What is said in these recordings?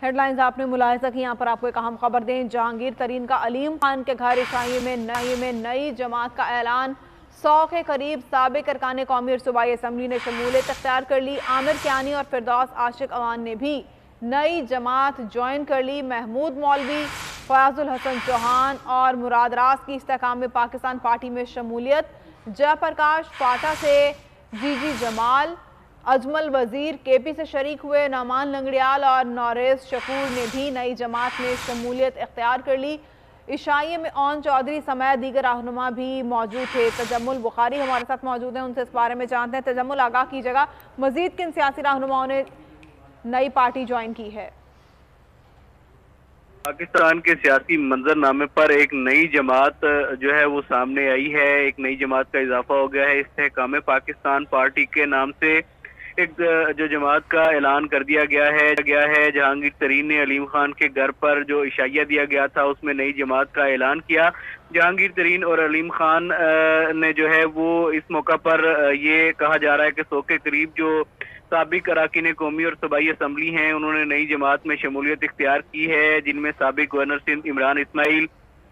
Head lines آپ نے ملاحظہ کی، یہاں پر آپ کو ایک اہم خبر دیں۔ جہانگیر ترین کا علیم خان کے گھر عیسائی میں نئی جماعت کا اعلان۔ 100 کے قریب سابق ارکان قومی اور صوبائی اسمبلی نے شمولیت اختیار کر لی۔ عامر کیانی اور فردوس عاشق اوان نے بھی نئی جماعت جوائن کر لی۔ محمود مولوی، فیاض الحسن چوہان اور مراد راز کی استحکام میں پاکستان پارٹی میں شمولیت۔ جے پرکاش فاٹا سے جی جمال، اجمل وزیر کے پی سے شریک ہوئے۔ نعمان لنگڑیال اور نوریز شکور نے بھی نئی جماعت میں شمولیت اختیار کر لی۔ عشائیے میں اون چودھری سمیت دیگر رہنما بھی موجود تھے۔ تجمل بخاری ہمارے ساتھ موجود ہیں، ان سے اس بارے میں جانتے ہیں۔ تجمل، آگاہ کیجئے گا، مزید کن سیاسی رہنماؤں نے نئی پارٹی جوائن کی ہے؟ پاکستان کے سیاسی منظرنامے پر ایک نئی جماعت جو ہے وہ سامنے آئی ہے۔ ایک نئی جماعت کا اضافہ ہو گیا ہے۔ استحکام پاکستان پارٹی کے نام سے ایک جو جماعت کا اعلان کر دیا گیا ہے۔ جہانگیر ترین نے علیم خان کے گھر پر جو عشائیہ دیا گیا تھا اس میں نئی جماعت کا اعلان کیا۔ جہانگیر ترین اور علیم خان نے جو ہے وہ اس موقع پر یہ کہا جا رہا ہے کہ 100 کے قریب جو سابق اراکین قومی اور صوبائی اسمبلی ہیں انہوں نے نئی جماعت میں شمولیت اختیار کی ہے، جن میں سابق گورنر سندھ عمران اسماعیل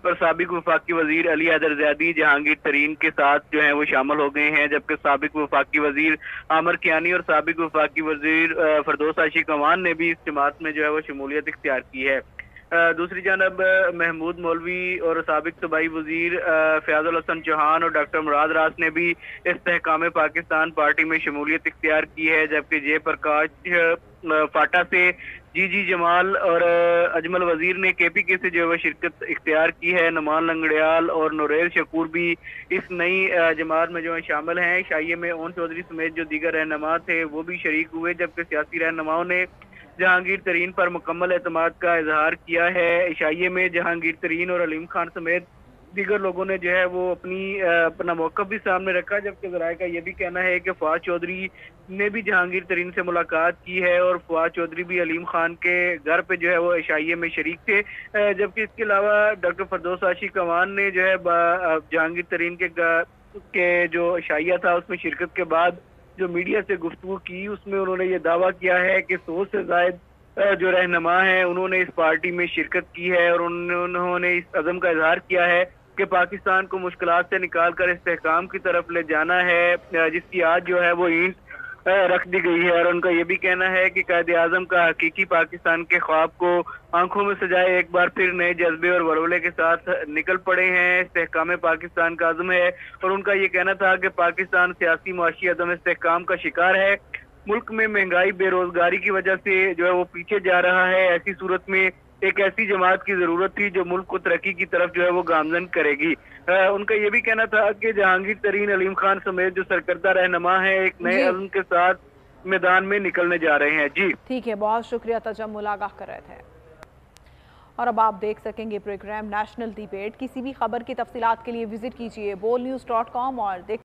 اور سابق وفاقی وزیر علی حیدر زیدی جہانگیر ترین کے ساتھ جو ہیں وہ شامل ہو گئے ہیں، جبکہ سابق وفاقی وزیر عامر کیانی اور سابق وفاقی وزیر فردوس عاشق اوان نے بھی اس جماعت میں جو ہے وہ شمولیت اختیار کی ہے۔ دوسری جانب محمود مولوی اور سابق صوبائی وزیر فیاض الحسن چوہان اور ڈاکٹر مراد راز نے بھی استحکام پاکستان پارٹی میں شمولیت اختیار کی ہے، جبکہ جے پرکاش فاٹا سے جی جمال اور اجمل وزیر نے کے پی کے سے جو ہے شرکت اختیار کی ہے۔ نعمان لنگڑیال اور نوریز شکور بھی اس نئی جماعت میں جو ہے شامل ہیں۔ عشائیے میں اون چودھری سمیت جو دیگر رہنما تھے وہ بھی شریک ہوئے، جبکہ سیاسی رہنماؤں نے جہانگیر ترین پر مکمل اعتماد کا اظہار کیا ہے۔ عشائیے میں جہانگیر ترین اور علیم خان سمیت دیگر لوگوں نے جو ہے وہ اپنا موقف بھی سامنے رکھا، جبکہ ذرائع کا یہ بھی کہنا ہے کہ فواز چودھری نے بھی جہانگیر ترین سے ملاقات کی ہے اور فواز چودھری بھی علیم خان کے گھر پہ جو ہے وہ عشائیے میں شریک تھے، جبکہ اس کے علاوہ ڈاکٹر فردوس عاشق اوان نے جو ہے جہانگیر ترین کے جو عشائیہ تھا اس میں شرکت کے بعد جو میڈیا سے گفتگو کی اس میں انہوں نے یہ دعویٰ کیا ہے کہ 100 سے زائد جو رہنما ہیں انہوں نے اس پارٹی میں شرکت کی ہے، اور انہوں نے اس عزم کا اظہار کیا ہے کہ پاکستان کو مشکلات سے نکال کر استحکام کی طرف لے جانا ہے، جس کی آج جو ہے وہ اینٹ رکھ دی گئی ہے۔ اور ان کا یہ بھی کہنا ہے کہ قائد اعظم کا حقیقی پاکستان کے خواب کو آنکھوں میں سجائے ایک بار پھر نئے جذبے اور ولولے کے ساتھ نکل پڑے ہیں۔ استحکام پاکستان کا عزم ہے، اور ان کا یہ کہنا تھا کہ پاکستان سیاسی معاشی عدم استحکام کا شکار ہے، ملک میں مہنگائی بے روزگاری کی وجہ سے جو ہے وہ پیچھے جا رہا ہے۔ ایسی صورت میں ایک ایسی جماعت کی ضرورت تھی جو ملک کو ترقی کی طرف جو ہے وہ گامزن کرے گی۔ ان کا یہ بھی کہنا تھا کہ جہانگیر ترین، علیم خان سمیت جو سرکردہ رہنما ہیں ایک نئے عزم کے ساتھ میدان میں نکلنے جا رہے ہیں۔ جی ٹھیک ہے، بہت شکریہ تجمل، آگاہ کر رہے تھے۔ اور اب آپ دیکھ سکیں گے پروگرام نیشنل ڈیبیٹ۔ کسی بھی خبر کی تفصیلات کے لیے وزٹ کیجئے bolnews.com اور دیکھ